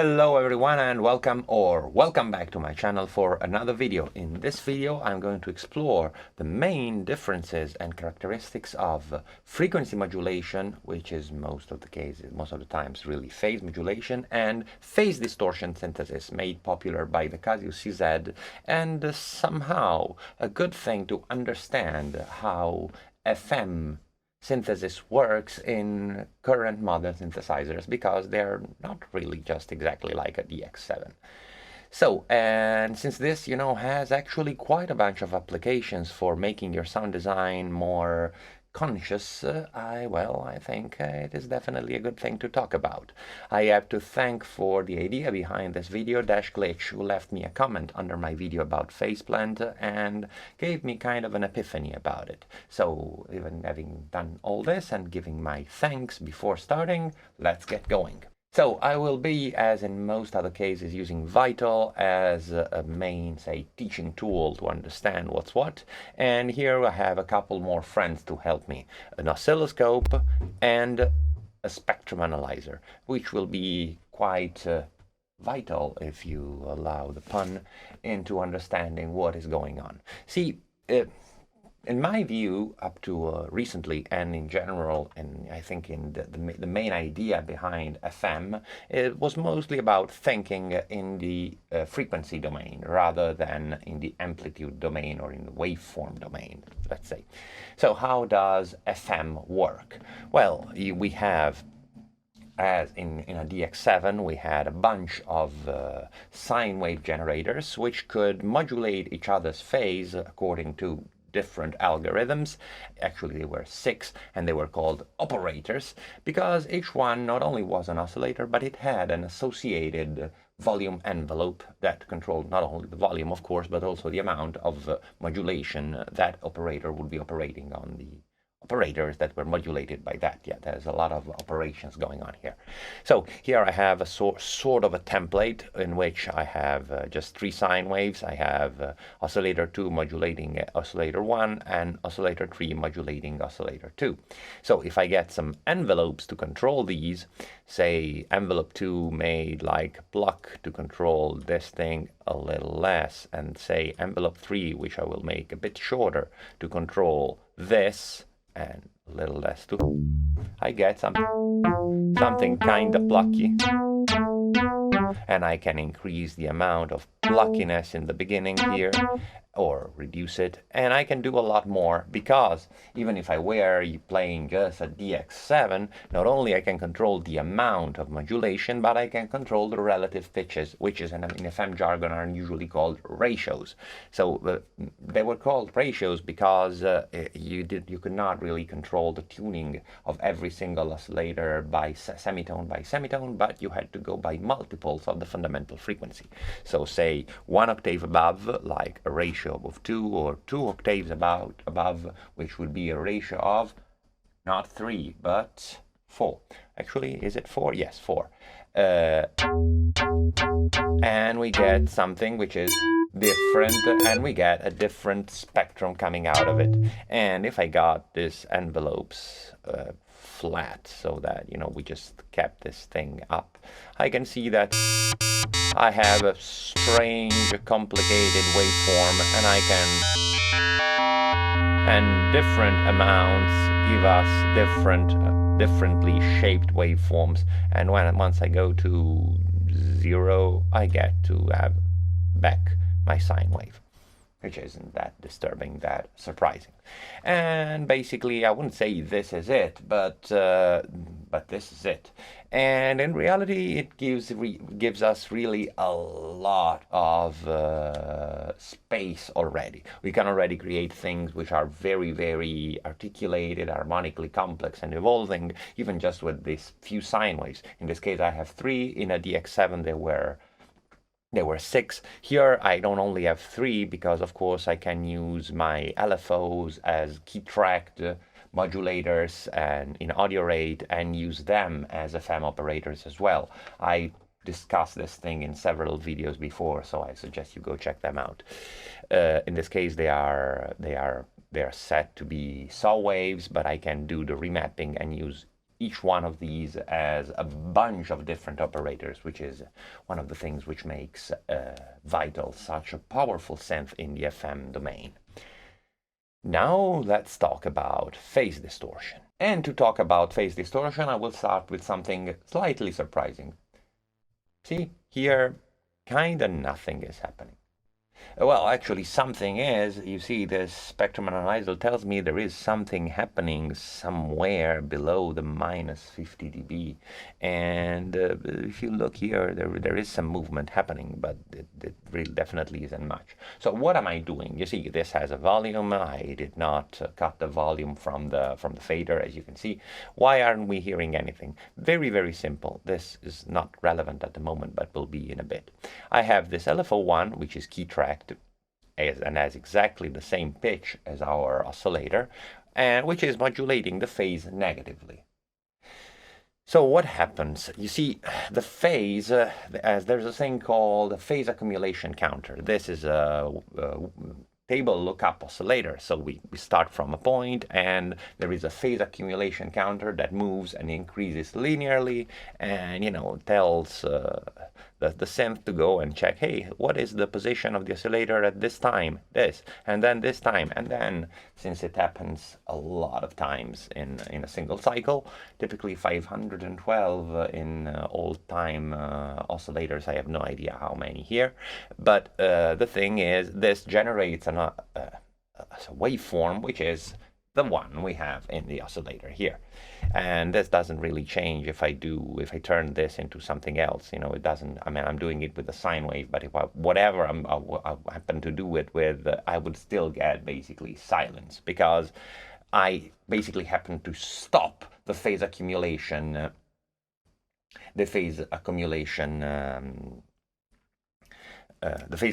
Hello everyone and welcome back to my channel for another video. In this video I'm going to explore the main differences and characteristics of frequency modulation, which is most of the times really phase modulation, and phase distortion synthesis, made popular by the Cassius CZ, and somehow a good thing to understand how FM synthesis works in current modern synthesizers, because they're not really just exactly like a DX7. So, and since this, has actually quite a bunch of applications for making your sound design more conscious, I think it is definitely a good thing to talk about. I have to thank for the idea behind this video Dash Glitch, who left me a comment under my video about faceplant and gave me kind of an epiphany about it. So, even having done all this and giving my thanks before starting, let's get going. So I will be, as in most other cases, using Vital as a main, say, teaching tool to understand what's what. And here I have a couple more friends to help me. An oscilloscope and a spectrum analyzer, which will be quite vital, if you allow the pun, into understanding what is going on. See, in my view, up to recently and in general, and I think in the main idea behind FM, it was mostly about thinking in the frequency domain rather than in the amplitude domain or in the waveform domain, let's say. So how does FM work? Well, we have, as in a DX7, we had a bunch of sine wave generators which could modulate each other's phase according to different algorithms. Actually, they were 6, and they were called operators because each one not only was an oscillator, but it had an associated volume envelope that controlled not only the volume, of course, but also the amount of modulation that operator would be operating on the operators that were modulated by that. Yeah, there's a lot of operations going on here. So here I have a sort of a template in which I have just 3 sine waves. I have oscillator 2 modulating oscillator 1 and oscillator 3 modulating oscillator 2. So if I get some envelopes to control these, say envelope 2 made like block to control this thing a little less, and say envelope 3, which I will make a bit shorter, to control this and a little less too, I get something kind of plucky, and I can increase the amount of pluckiness in the beginning here or reduce it, and I can do a lot more, because even if I were playing just a DX7, not only I can control the amount of modulation, but I can control the relative pitches, which is in FM jargon are usually called ratios. So they were called ratios because you could not really control the tuning of every single oscillator by semitone by semitone, but you had to go by multiples of the fundamental frequency. So say 1 octave above, like a ratio of 2, or 2 octaves above, which would be a ratio of not 3 but 4. Actually, is it 4? Yes, 4. And we get something which is different, and we get a different spectrum coming out of it. And if I got this envelopes flat, so that we just kept this thing up, I can see that I have a strange, complicated waveform, and different amounts give us differently shaped waveforms. And once I go to 0, I get to have back my sine wave, which isn't that disturbing, that surprising. And basically, I wouldn't say this is it, but this is it. And in reality, it gives us really a lot of space already. We can already create things which are very, very articulated, harmonically complex, and evolving, even just with these few sine waves. In this case, I have 3. In a DX7, there were 6. Here I don't only have 3, because of course I can use my LFOs as key tracked modulators and in audio rate, and use them as FM operators as well. I discussed this thing in several videos before, so I suggest you go check them out. In this case, they are set to be saw waves, but I can do the remapping and use each one of these as a bunch of different operators, which is one of the things which makes Vital such a powerful synth in the FM domain. Now let's talk about phase distortion. And to talk about phase distortion, I will start with something slightly surprising. See, here, kinda nothing is happening. Well, actually, something is. You see, this spectrum analyzer tells me there is something happening somewhere below the minus 50 dB. And if you look here, there is some movement happening, but it really definitely isn't much. So what am I doing? You see, this has a volume. I did not cut the volume from the fader, as you can see. Why aren't we hearing anything? Very, very simple. This is not relevant at the moment, but will be in a bit. I have this LFO1, which is key tracked, and has exactly the same pitch as our oscillator, and which is modulating the phase negatively. So what happens? You see, the phase, as there's a thing called a phase accumulation counter. This is a table lookup oscillator. So we start from a point, and there is a phase accumulation counter that moves and increases linearly, and tells the synth to go and check, hey, what is the position of the oscillator at this time, this, and then this time, and then, since it happens a lot of times in a single cycle, typically 512 in old-time oscillators. I have no idea how many here, but the thing is, this generates a waveform, which is the one we have in the oscillator here. And this doesn't really change if I turn this into something else. It doesn't. I mean, I'm doing it with a sine wave, but if whatever I happen to do it with, I would still get basically silence, because I basically happen to stop the phase accumulation. The phase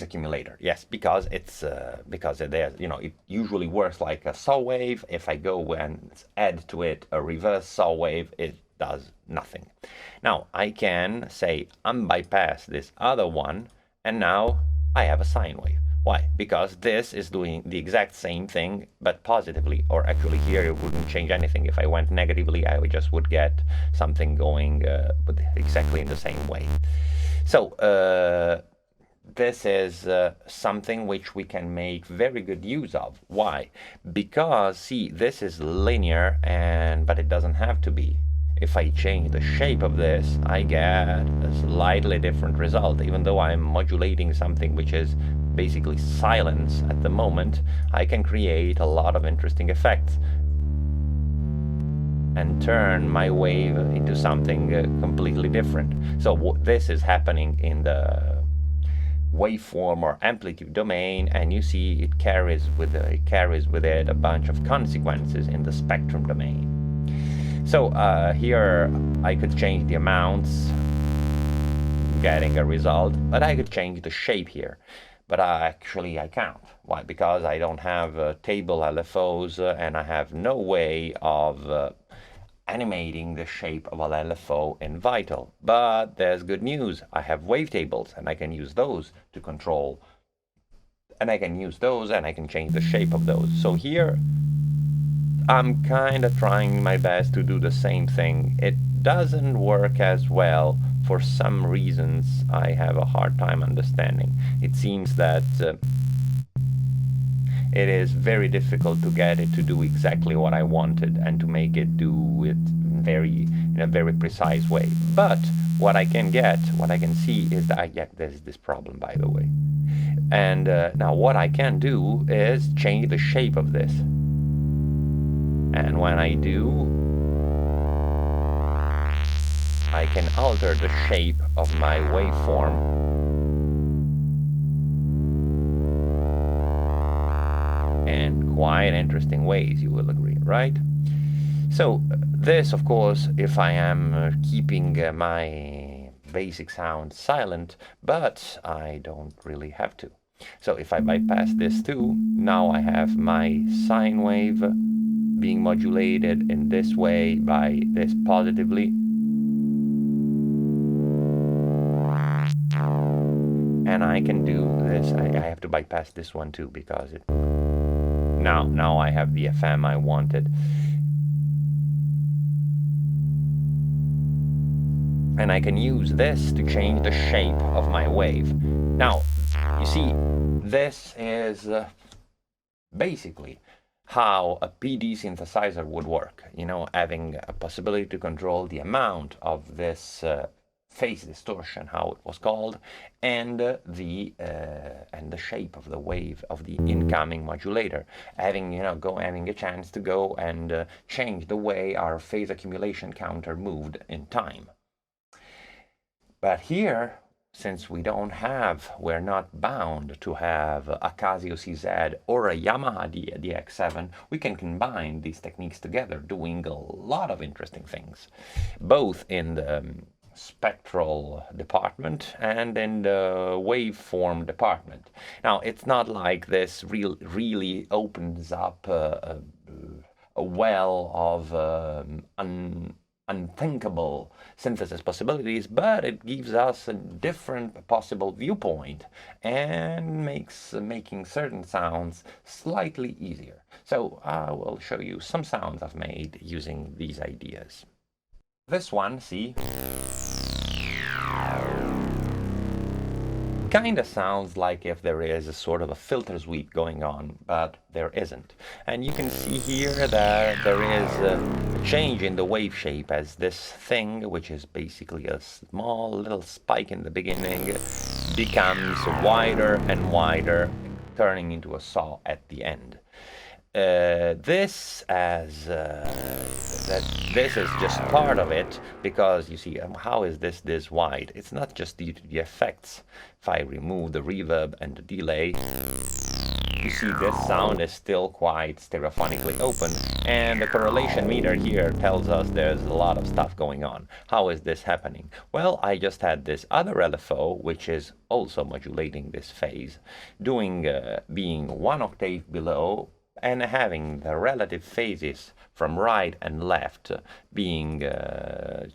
accumulator, yes, because it's because there's it usually works like a saw wave. If I go and add to it a reverse saw wave, it does nothing. Now I can say unbypass this other one, and now I have a sine wave. Why? Because this is doing the exact same thing, but positively. Or actually here it wouldn't change anything. If I went negatively, I just would get something going but exactly in the same way. So this is something which we can make very good use of. Why? Because, see, this is linear, but it doesn't have to be. If I change the shape of this, I get a slightly different result. Even though I'm modulating something which is basically silence at the moment, I can create a lot of interesting effects and turn my wave into something completely different. So this is happening in the waveform or amplitude domain, and you see it carries with it a bunch of consequences in the spectrum domain. So here I could change the amounts, getting a result, but I could change the shape here. But actually I can't. Why? Because I don't have table LFOs, and I have no way of animating the shape of an LFO in Vital. But there's good news. I have wavetables, and I can use those to control, and I can use those, and I can change the shape of those. So here I'm kind of trying my best to do the same thing. It doesn't work as well for some reasons I have a hard time understanding. It seems that it is very difficult to get it to do exactly what I wanted and to make it do it in a very precise way. But what I can see is that there's this problem, by the way. And now what I can do is change the shape of this. And when I do, I can alter the shape of my waveform in quite interesting ways, you will agree, right? So this, of course, if I am keeping my basic sound silent, but I don't really have to. So if I bypass this too, now I have my sine wave being modulated in this way by this positively. And I can do this. I have to bypass this one too, because it now I have the FM I wanted. and I can use this to change the shape of my wave. Now, you see, this is basically how a PD synthesizer would work, you know, having a possibility to control the amount of this phase distortion, how it was called, and the shape of the wave of the incoming modulator, having, you know, having a chance to go and change the way our phase accumulation counter moved in time. But here, since we're not bound to have a Casio CZ or a Yamaha DX7, we can combine these techniques together, doing a lot of interesting things, both in the spectral department and in the waveform department. Now, it's not like this really opens up a well of unthinkable synthesis possibilities, but it gives us a different possible viewpoint and makes making certain sounds slightly easier. So I will show you some sounds I've made using these ideas. This one, see, kind of sounds like if there is a sort of a filter sweep going on, but there isn't. And you can see here that there is a change in the wave shape as this thing, which is basically a small little spike in the beginning, becomes wider and wider, turning into a saw at the end. This is just part of it, because you see, how is this wide? It's not just due to the effects. If I remove the reverb and the delay, you see this sound is still quite stereophonically open, and the correlation meter here tells us there's a lot of stuff going on. How is this happening? Well, I just had this other LFO, which is also modulating this phase, being 1 octave below, and having the relative phases from right and left being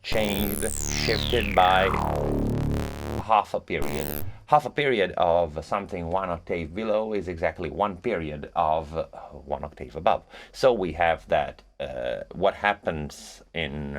changed, shifted by half a period. Half a period of something 1 octave below is exactly 1 period of 1 octave above. So we have that what happens in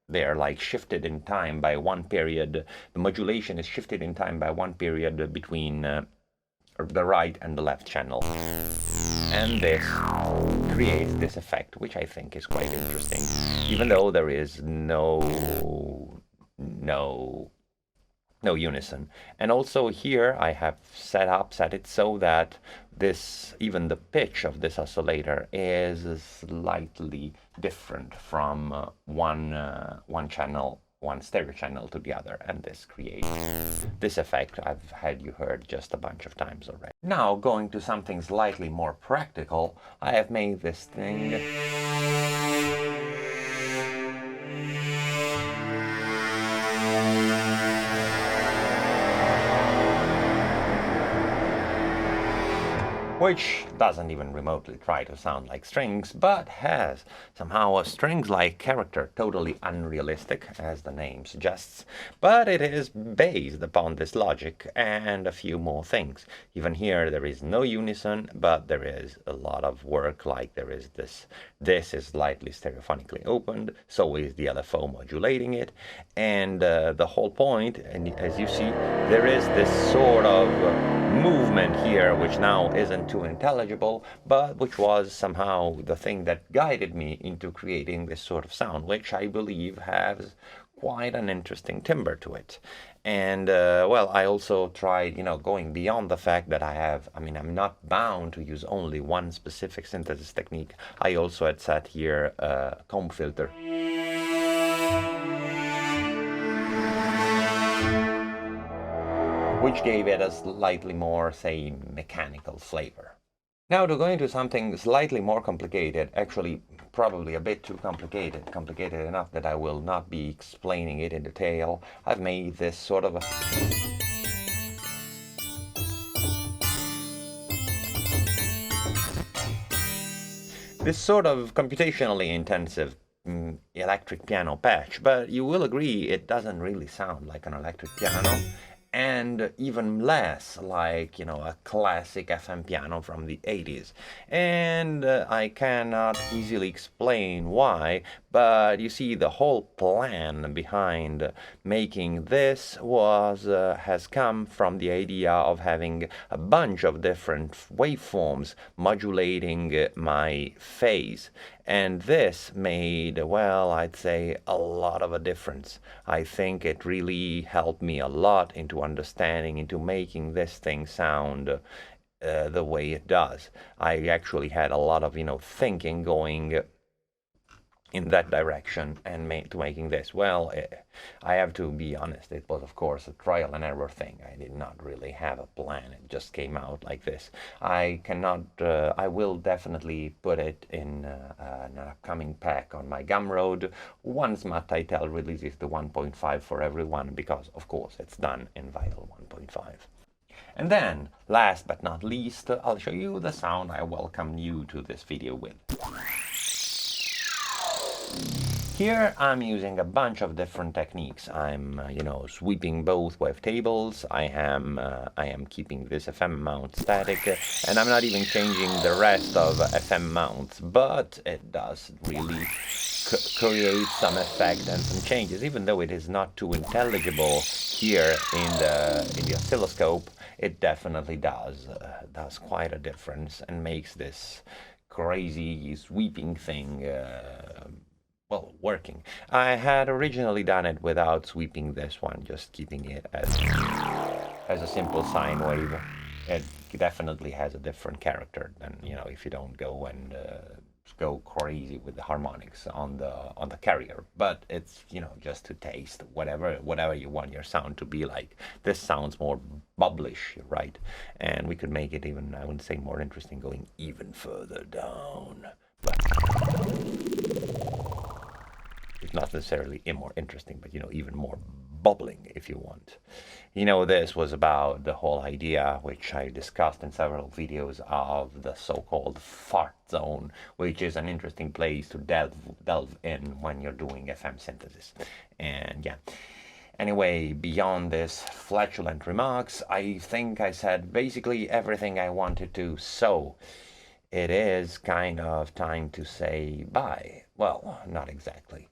they're like shifted in time by 1 period. The modulation is shifted in time by 1 period between the right and the left channel, and this creates this effect, which I think is quite interesting, even though there is no unison. And also here I have set it so that even the pitch of this oscillator is slightly different from one stereo channel to the other, and this creates this effect I've had you heard just a bunch of times already. Now, going to something slightly more practical, I have made this thing which doesn't even remotely try to sound like strings, but has somehow a strings-like character, totally unrealistic, as the name suggests, but it is based upon this logic and a few more things. Even here there is no unison, but there is a lot of work, like there is this is slightly stereophonically opened, so is the LFO modulating it, and the whole point, and as you see, there is this sort of movement here, which now isn't too intelligible, but which was somehow the thing that guided me into creating this sort of sound, which I believe has quite an interesting timbre to it. And well, I also tried, going beyond the fact that I'm not bound to use only one specific synthesis technique. I also had set here a comb filter, which gave it a slightly more, say, mechanical flavor. Now to go into something slightly more complicated, actually probably a bit too complicated enough that I will not be explaining it in detail. I've made this sort of computationally intensive electric piano patch, but you will agree it doesn't really sound like an electric piano. and even less like, you know, a classic FM piano from the 80s. And I cannot easily explain why, but you see, the whole plan behind making this has come from the idea of having a bunch of different waveforms modulating my phase. And this made, well, I'd say a lot of a difference. I think it really helped me a lot into understanding, into making this thing sound the way it does. I actually had a lot of, you know, thinking going in that direction and making this. Well, I have to be honest, it was of course a trial and error thing. I did not really have a plan. It just came out like this. I will definitely put it in an upcoming pack on my Gumroad once Matt Teitel releases the 1.5 for everyone, because of course it's done in Vital 1.5. And then, last but not least, I'll show you the sound I welcome you to this video with. Here I'm using a bunch of different techniques. I'm, you know, sweeping both wavetables. I am keeping this FM mount static, and I'm not even changing the rest of FM mounts, but it does really create some effect and some changes, even though it is not too intelligible here in the oscilloscope. It definitely does quite a difference and makes this crazy sweeping thing well, working. I had originally done it without sweeping this one, just keeping it as a simple sine wave. It definitely has a different character than, you know, if you don't go and go crazy with the harmonics on the carrier. But it's, you know, just to taste whatever you want your sound to be like. This sounds more bubblish, right? And we could make it even, I wouldn't say more interesting, going even further down. But it's not necessarily more interesting, but, you know, even more bubbling if you want. You know, this was about the whole idea, which I discussed in several videos, of the so-called fart zone, which is an interesting place to delve in when you're doing FM synthesis. And yeah. Anyway, beyond this flatulent remarks, I think I said basically everything I wanted to, so it is kind of time to say bye. Well, not exactly.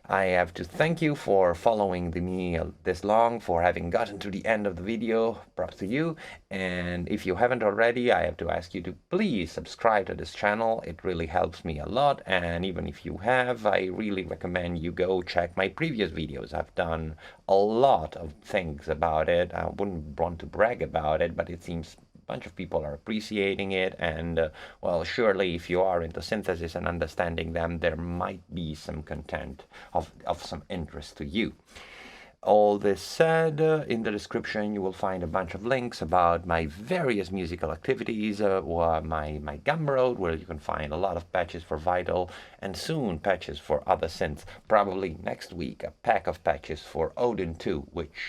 I have to thank you for following me this long, for having gotten to the end of the video. Props to you. And if you haven't already, I have to ask you to please subscribe to this channel. It really helps me a lot. And even if you have, I really recommend you go check my previous videos. I've done a lot of things about it. I wouldn't want to brag about it, but it seems bunch of people are appreciating it, and well, surely if you are into synthesis and understanding them, there might be some content of some interest to you. All this said, in the description you will find a bunch of links about my various musical activities, or my Gumroad, where you can find a lot of patches for Vital, and soon patches for other synths. Probably next week a pack of patches for Odin 2, which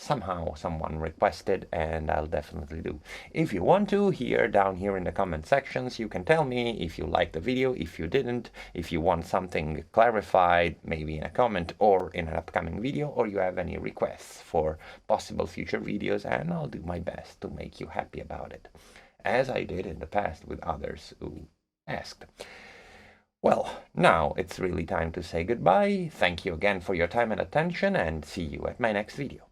somehow someone requested, and I'll definitely do. If you want to, down here in the comment sections, you can tell me if you liked the video, if you didn't, if you want something clarified, maybe in a comment or in an upcoming video, or you have any requests for possible future videos, and I'll do my best to make you happy about it, as I did in the past with others who asked. Well, now it's really time to say goodbye. Thank you again for your time and attention, and see you at my next video.